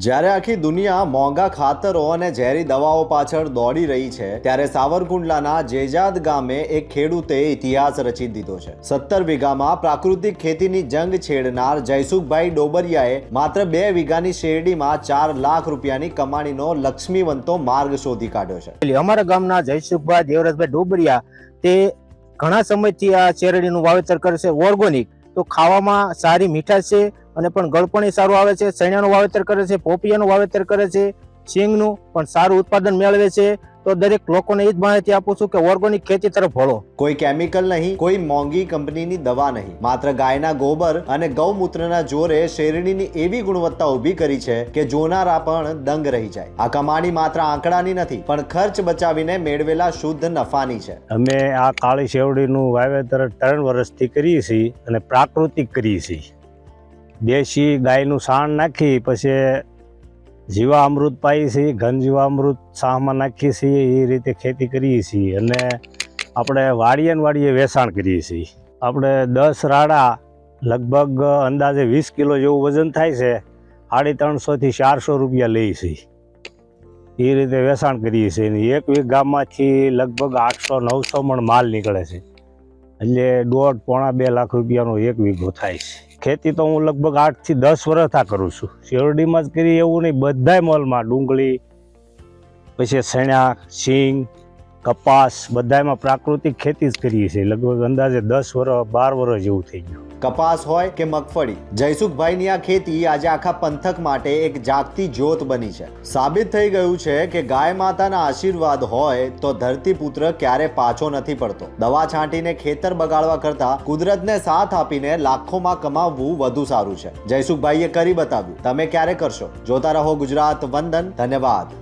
જ્યારે આખી દુનિયા મોંઘા ખાતરો અને ઝેરી દવાઓ પાછળ દોડી રહી છે, ત્યારે સાવરકુંડલાના જેજાદ ગામે એક ખેડૂતે ઇતિહાસ રચી દીધો છે। 17 વીઘામાં પ્રાકૃતિક ખેતીની જંગ છેડનાર જયસુખભાઈ ડોબરિયાએ માત્ર 2 વીઘાની શેરડીમાં 4 લાખ રૂપિયાની કમાણીનો લક્ષ્મીવંતો માર્ગ શોધી કાઢ્યો છે। અમારા ગામના જયસુખભાઈ દેવરાજભાઈ ડોબરિયા તે ઘણા સમયથી આ શેરડીનું વાવેતર કરે છે। ઓર્ગોનિક તો ખાવામાં સારી મીઠાશ છે અને પણ ગળપણી સારું આવે છે। ચણાનું વાવેતર કરે છે, પોપિયાનું વાવેતર કરે છે, સિંગનું પણ સારું ઉત્પાદન મેળવે છે। તો દરેક લોકોને એ જ માહિતી આપું છું કે ઓર્ગોનિક ખેતી તરફ વળો। કોઈ કેમિકલ નહીં, કોઈ મોંઘી કંપનીની દવા નહીં, માત્ર ગાયના ગોબર અને ગૌમૂત્રના જોરે શેરડીની એવી ગુણવત્તા ઊભી કરી છે કે જોનારા પણ દંગ રહી જાય। આ કમાણી માત્ર આંકડાની નથી, પણ ખર્ચ બચાવીને મેળવેલા શુદ્ધ નફાની છે। અમે આ કાળી શેરડીનું વાવેતર 3 વર્ષથી કરીએ છીએ અને પ્રાકૃતિક કરીએ છીએ। દેશી ગાયનું સાણ નાખી પછી જીવામૃત પાઈએ છીએ, ઘન જીવામૃત સાહમાં નાખીએ છીએ, એ રીતે ખેતી કરીએ છીએ અને આપણે વાડીએ વેચાણ કરીએ છીએ। આપણે 10 રાડા લગભગ અંદાજે 20 કિલો જેવું વજન થાય છે, 350 થી 400 રૂપિયા લઈએ છીએ, એ રીતે વેચાણ કરીએ છીએ। અને 1 વીઘામાંથી લગભગ 800-900 મણ માલ નીકળે છે, એટલે 1.5-2 લાખ રૂપિયાનો 1 વીઘો થાય છે। ખેતી તો હું લગભગ 8 થી 10 વર્ષથી કરું છું। શેરડીમાં જ કરી એવું નહીં, બધાય મોલમાં ડુંગળી, પછી ચણા, સિંગ, કપાસ બધામાં પ્રાકૃતિક ખેતી જ કરીએ છીએ। લગભગ અંદાજે 10 વર્ષ 12 વર્ષ જેવું થઈ ગયું। કપાસ હોય કે મગફળી, જયસુખભાઈની આ ખેતી આજે આખા પંથક માટે એક જાગતી જ્યોત બની છે। સાબિત થઈ ગયું છે કે ગાય માતાના આશીર્વાદ હોય તો ધરતીપુત્ર ક્યારે પાછો નથી પડતો। દવા છાંટીને ખેતર બગાડવા કરતા કુદરતને સાથ આપીને લાખોમાં કમાવવું વધુ સારું છે। જયસુખભાઈએ કરી બતાવ્યું, તમે ક્યારે કરશો? જોતા રહો ગુજરાત વંદન। ધન્યવાદ।